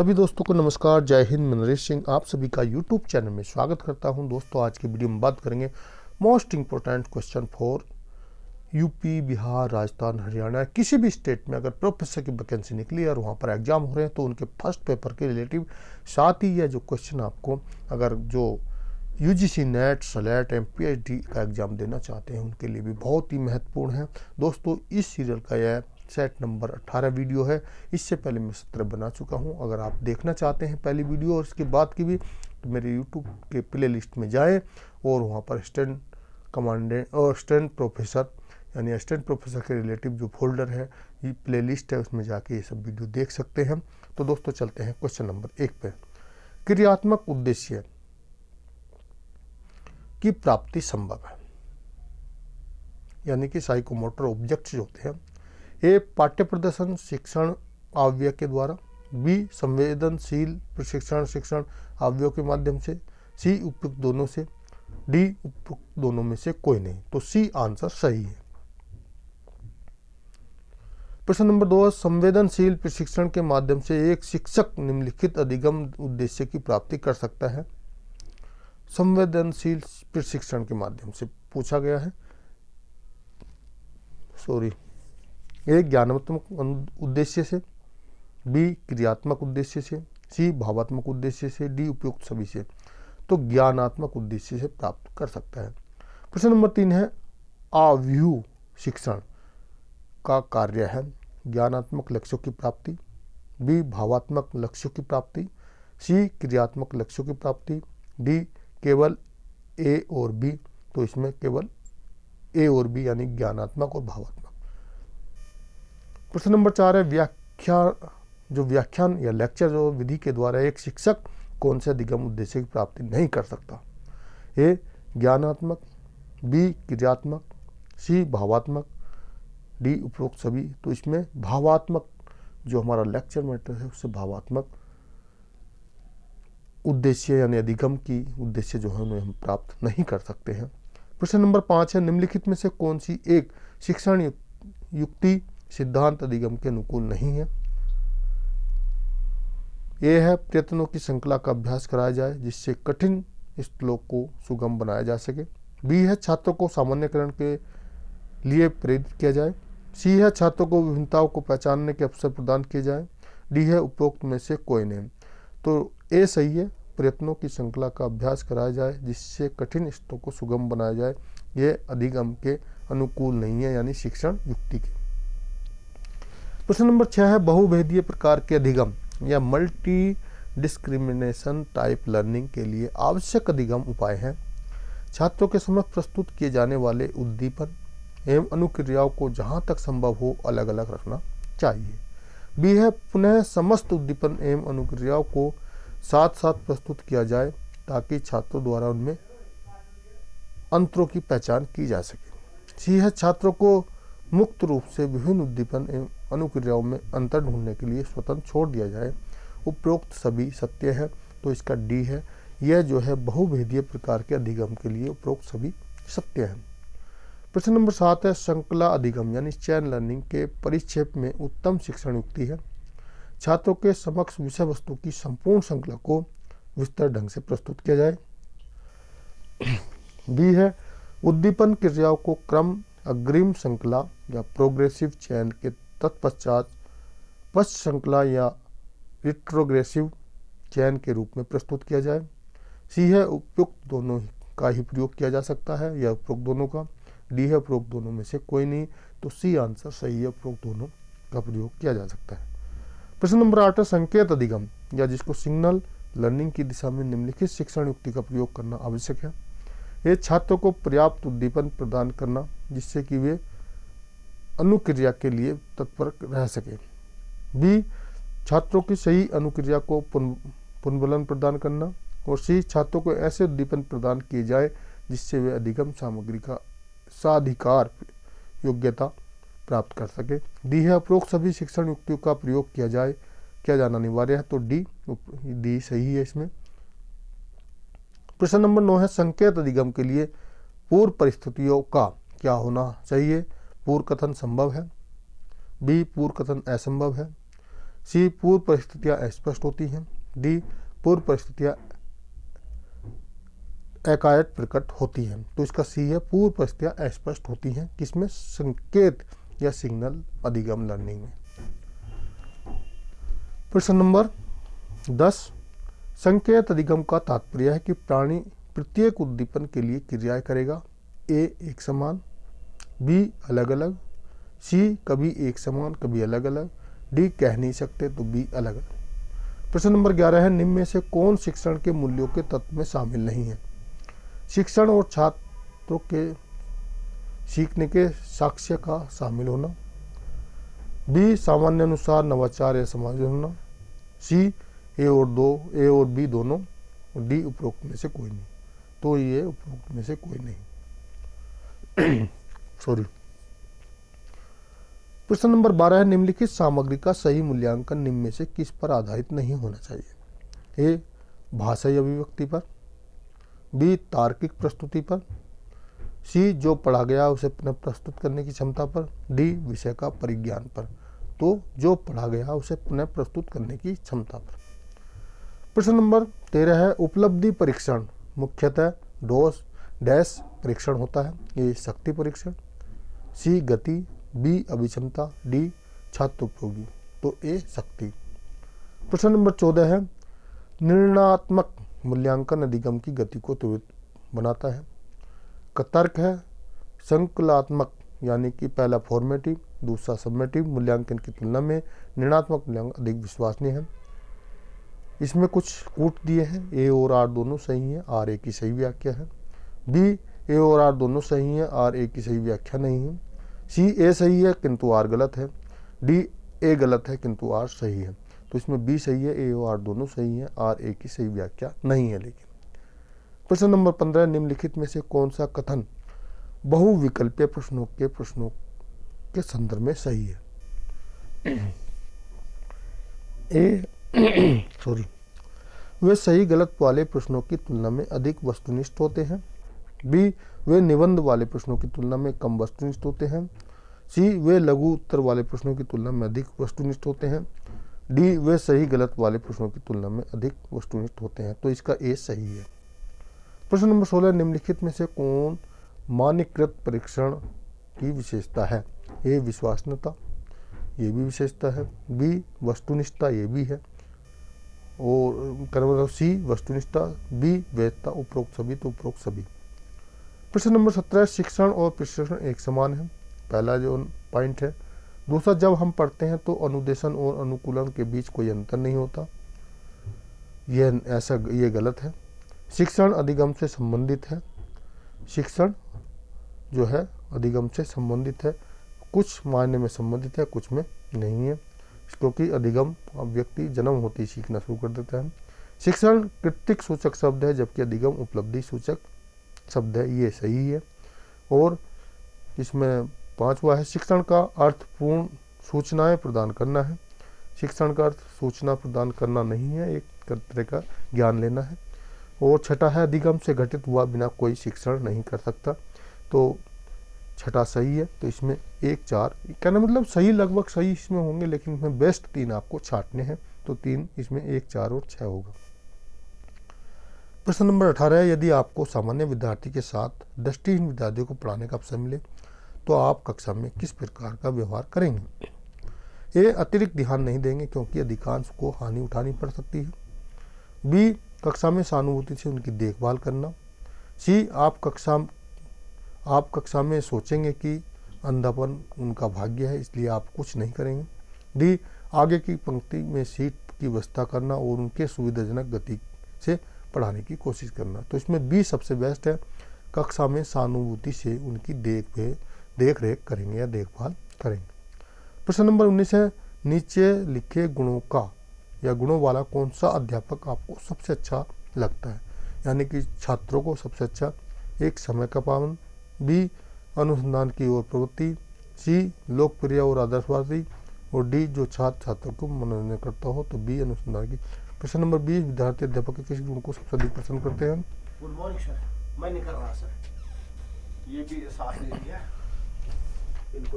सभी दोस्तों को नमस्कार, जय हिंद। मैं नरेश सिंह आप सभी का यूट्यूब चैनल में स्वागत करता हूं। दोस्तों, आज की वीडियो में बात करेंगे most important question for UP, Bihar, Rajasthan, Haryana, किसी भी स्टेट में अगर प्रोफेसर की वैकेंसी निकली और वहां पर एग्जाम हो रहे हैं तो उनके फर्स्ट पेपर के रिलेटिव, साथ ही यह जो क्वेश्चन आपको अगर जो यूजीसी नेट, सलेट, पीएचडी का एग्जाम देना चाहते हैं उनके लिए भी बहुत ही महत्वपूर्ण है। दोस्तों, इस सीरियल का यह सेट नंबर 18 वीडियो है। इससे पहले मैं 17 बना चुका हूं। अगर आप देखना चाहते हैं पहली वीडियो और इसके बाद की भी, तो मेरे यूट्यूब के प्ले लिस्ट में जाएं और वहां पर असिस्टेंट कमांडेंट और असिस्टेंट प्रोफेसर यानी असिस्टेंट प्रोफेसर के रिलेटिव जो फोल्डर है, ये प्ले लिस्ट है, उसमें जाके ये सब वीडियो देख सकते हैं। तो दोस्तों, चलते हैं क्वेश्चन नंबर 1 पे। क्रियात्मक उद्देश्य की प्राप्ति संभव है, यानी कि साइकोमोटर ऑब्जेक्ट्स जो होते हैं। ए, पाठ्य प्रदर्शन शिक्षण अवयव के द्वारा। बी, संवेदनशील प्रशिक्षण शिक्षण अवयव के माध्यम से। सी, उपयुक्त दोनों से। डी, उपयुक्त दोनों में से कोई नहीं। तो सी आंसर सही है। प्रश्न नंबर 2, संवेदनशील प्रशिक्षण के माध्यम से एक शिक्षक निम्नलिखित अधिगम उद्देश्य की प्राप्ति कर सकता है। संवेदनशील प्रशिक्षण के माध्यम से पूछा गया है। ए, ज्ञानात्मक उद्देश्य से। बी, क्रियात्मक उद्देश्य से। सी, भावात्मक उद्देश्य से। डी, उपयुक्त सभी से। तो ज्ञानात्मक उद्देश्य से प्राप्त कर सकता है। प्रश्न नंबर 3 है, आव्यूह शिक्षण का कार्य है ज्ञानात्मक लक्ष्यों की प्राप्ति। बी, भावात्मक लक्ष्यों की प्राप्ति। सी, क्रियात्मक लक्ष्यों की प्राप्ति। डी, केवल ए और बी। तो इसमें केवल ए और बी यानी ज्ञानात्मक और भावात्मक। प्रश्न नंबर 4 है, व्याख्यान या लेक्चर जो विधि के द्वारा एक शिक्षक कौन से अधिगम उद्देश्य की प्राप्ति नहीं कर सकता। ए, ज्ञानात्मक। बी, क्रियात्मक। सी, भावात्मक। डी, उपरोक्त सभी। तो इसमें भावात्मक जो हमारा लेक्चर मैटर है उससे भावात्मक उद्देश्य यानी अधिगम की उद्देश्य जो है उन्हें हम प्राप्त नहीं कर सकते हैं। प्रश्न नंबर 5 है, निम्नलिखित में से कौन सी एक शिक्षण युक्ति सिद्धांत अधिगम के अनुकूल नहीं है। यह है, प्रयत्नों की श्रृंखला का अभ्यास कराया जाए जिससे कठिन श्लोक को सुगम बनाया जा सके। बी है, छात्रों को सामान्यकरण के लिए प्रेरित किया जाए। सी है, छात्रों को विभिन्नताओं को पहचानने के अवसर प्रदान किए जाए। डी है, उपरोक्त में से कोई नहीं। तो ए सही है, प्रयत्नों की श्रृंखला का अभ्यास कराया जाए जिससे कठिन श्लोक को सुगम बनाया जाए। ये अधिगम के अनुकूल नहीं है, यानी शिक्षण युक्ति के। प्रश्न नंबर 6 है, बहुभेदीय प्रकार के अधिगम या मल्टी डिस्क्रिमिनेशन टाइप लर्निंग के लिए आवश्यक अधिगम उपाय हैं। छात्रों के समक्ष प्रस्तुत किए जाने वाले उद्दीपन एवं अनुक्रियाओं को जहां तक संभव हो अलग अलग रखना चाहिए। बी है, पुनः समस्त उद्दीपन एवं अनुक्रियाओं को साथ साथ प्रस्तुत किया जाए ताकि छात्रों द्वारा उनमें अंतरों की पहचान की जा सके। सी है, छात्रों को मुक्त रूप से विभिन्न उद्दीपन एवं अनुक्रियाओं में अंतर ढूंढने के लिए स्वतंत्र छोड़ दिया जाए। उपरोक्त सभी सत्य है। तो इसका डी है, यह जो है बहुभेदीय प्रकार के अधिगम के लिए उपरोक्त सभी सत्य है। प्रश्न नंबर 7 है, श्रृंखला अधिगम यानी चैन लर्निंग के परिक्षेप में उत्तम शिक्षण युक्ति है। छात्रों के समक्ष विषय वस्तु की संपूर्ण श्रृंखला को विस्तृत ढंग से प्रस्तुत किया जाए। बी है, उद्दीपन क्रियाओं को क्रम अग्रिम श्रृंखला या प्रोग्रेसिव चैन के तत्पश्चात पश्च श्रृंखला या रिट्रोग्रेसिव चैन के रूप में प्रस्तुत किया जाए। सी है, उपयुक्त दोनों का ही प्रयोग किया जा सकता है या उपरोक्त दोनों का। डी है, उपरोक्त दोनों में से कोई नहीं। तो सी आंसर सही है, उपरोक्त दोनों का प्रयोग किया जा सकता है। प्रश्न नंबर 8 है, संकेत अधिगम या जिसको सिग्नल लर्निंग की दिशा में निम्नलिखित शिक्षण युक्ति का प्रयोग करना आवश्यक है। ये छात्रों को पर्याप्त उद्दीपन प्रदान करना जिससे कि वे अनुक्रिया के लिए तत्पर रह सके। बी, छात्रों की सही अनुक्रिया को पुनर्बलन प्रदान करना। और सी, छात्रों को ऐसे उद्दीपन प्रदान किए जाए जिससे वे अधिगम सामग्री का साधिकार योग्यता प्राप्त कर सके। डी है, उपरोक्त सभी शिक्षण युक्तियों का प्रयोग किया जाना अनिवार्य है। तो डी सही है इसमें। प्रश्न नंबर 9 है, संकेत अधिगम के लिए पूर्व परिस्थितियों का क्या होना चाहिए। पूर्व कथन संभव है। बी, पूर्व कथन असंभव है। सी पूर्व परिस्थितियां अस्पष्ट होती हैं, डी पूर्व परिस्थितियां एकाएक प्रकट होती हैं। तो इसका सी है, पूर्व परिस्थितियां अस्पष्ट होती हैं, किसमें? संकेत या सिग्नल अधिगम लर्निंग में। प्रश्न नंबर 10, संकेत अधिगम का तात्पर्य है कि प्राणी प्रत्येक उद्दीपन के लिए क्रियाएं करेगा। ए एक समान, बी अलग अलग, सी कभी एक समान कभी अलग अलग, डी कह नहीं सकते तो बी अलग अलग। प्रश्न नंबर 11 है, निम्न में से कौन शिक्षण के मूल्यों के तत्व में शामिल नहीं है? शिक्षण और छात्रों के सीखने के साक्ष्य का शामिल होना, बी सामान्य अनुसार नवाचार या समाज होना, सी ए और बी दोनों, डी उपरोक्त में से कोई नहीं। तो ये उपरोक्त में से कोई नहीं। सॉरी। प्रश्न नंबर 12 है, निम्नलिखित सामग्री का सही मूल्यांकन निम्न में से किस पर आधारित नहीं होना चाहिए? ए भाषाई अभिव्यक्ति पर, बी तार्किक प्रस्तुति पर, सी जो पढ़ा गया उसे पुनः प्रस्तुत करने की क्षमता पर, डी विषय का परिज्ञान पर। तो जो पढ़ा गया उसे पुनः प्रस्तुत करने की क्षमता पर। प्रश्न नंबर 13 है, उपलब्धि परीक्षण मुख्यतः डैश परीक्षण होता है। ए शक्ति परीक्षण, सी गति, बी अभिक्षमता, डी छात्रोपयोगी। तो ए शक्ति। प्रश्न नंबर 14 है, निर्णयात्मक मूल्यांकन अधिगम की गति को त्वरित बनाता है। का तर्क है, संकुलात्मक यानी कि पहला फॉर्मेटिव दूसरा सबमेटिव मूल्यांकन की तुलना में निर्णयात्मक मूल्यांकन अधिक विश्वसनीय है। इसमें कुछ कूट दिए हैं, ए और आर दोनों सही हैं, आर ए की सही व्याख्या है। बी ए और आर दोनों सही हैं, आर ए की सही व्याख्या नहीं है। सी ए सही है किंतु आर गलत है। डी ए गलत है किंतु आर सही है। तो इसमें बी सही है, ए और आर दोनों सही हैं, आर ए की सही व्याख्या नहीं है। लेकिन प्रश्न नंबर 15, निम्नलिखित में से कौन सा कथन बहुविकल्पीय प्रश्नों के संदर्भ में सही है? ए सॉरी, वे सही गलत वाले प्रश्नों की तुलना में अधिक वस्तुनिष्ठ होते हैं। बी वे निबंध वाले प्रश्नों की तुलना में कम वस्तुनिष्ठ होते हैं। सी वे लघु उत्तर वाले प्रश्नों की तुलना में अधिक वस्तुनिष्ठ होते हैं। डी वे सही गलत वाले प्रश्नों की तुलना में अधिक वस्तुनिष्ठ होते हैं। तो इसका ए सही है। प्रश्न नंबर 16, निम्नलिखित में से कौन मानकीकृत परीक्षण की विशेषता है? ए विश्वसनीयता, ये भी विशेषता है। बी वस्तुनिष्ठता, ये भी है। और सी वस्तुनिष्ठता, बी वैधता, उपरोक्त सभी तो उपरोक्त सभी। प्रश्न नंबर 17, शिक्षण और प्रशिक्षण एक समान है, पहला जो पॉइंट है। दूसरा, जब हम पढ़ते हैं तो अनुदेशन और अनुकूलन के बीच कोई अंतर नहीं होता, ये गलत है। शिक्षण अधिगम से संबंधित है, शिक्षण जो है अधिगम से संबंधित है, कुछ मायने में संबंधित है कुछ में नहीं है, क्योंकि अधिगम व्यक्ति जन्म होते ही सीखना शुरू कर देता है। शिक्षण कृत्रिक सूचक शब्द है जबकि अधिगम उपलब्धि सूचक शब्द है, ये सही है। और इसमें 5वां है, शिक्षण का अर्थ पूर्ण सूचनाएं प्रदान करना है। शिक्षण का अर्थ सूचना प्रदान करना नहीं है, एक तरह का ज्ञान लेना है। और 6 है, अधिगम से घटित हुआ बिना कोई शिक्षण नहीं कर सकता। तो 6 सही है। तो इसमें 1, 4 कहना मतलब सही लगभग सही इसमें होंगे, लेकिन इसमें बेस्ट 3 आपको छांटने हैं। तो 3 इसमें 1, 4 और 6 होगा। प्रश्न नंबर 18 है, यदि आपको सामान्य विद्यार्थी के साथ दृष्टिहीन विद्यार्थियों को पढ़ाने का अवसर मिले तो आप कक्षा में किस प्रकार का व्यवहार करेंगे? ए अतिरिक्त ध्यान नहीं देंगे क्योंकि अधिकांश को हानि उठानी पड़ सकती है। बी कक्षा में सहानुभूति से उनकी देखभाल करना। सी आप कक्षा में सोचेंगे कि अंधापन उनका भाग्य है इसलिए आप कुछ नहीं करेंगे। डी आगे की पंक्ति में सीट की व्यवस्था करना और उनके सुविधाजनक गति से पढ़ाने की कोशिश करना। तो इसमें बी सबसे बेस्ट है, कक्षा में सहानुभूति से उनकी देख रेख करेंगे या देखभाल करेंगे। प्रश्न नंबर 19 है, नीचे लिखे गुणों का या गुणों वाला कौन सा अध्यापक आपको सबसे अच्छा लगता है? यानी कि छात्रों को सबसे अच्छा। एक समय का पाबंद, बी अनुसंधान की ओर प्रवृत्ति, सी लोकप्रिय और आदर्शवादी, और डी जो छात्र को मनोरंजन करता हो। तो बी अनुसंधान की। प्रश्न नंबर 20, विद्यार्थी अध्यापक के किस गुण को सबसे अधिक पसंद करते हैं? गुड मॉर्निंग सर, मैं नहीं कर रहा सर, ये भी साथ ले लिया।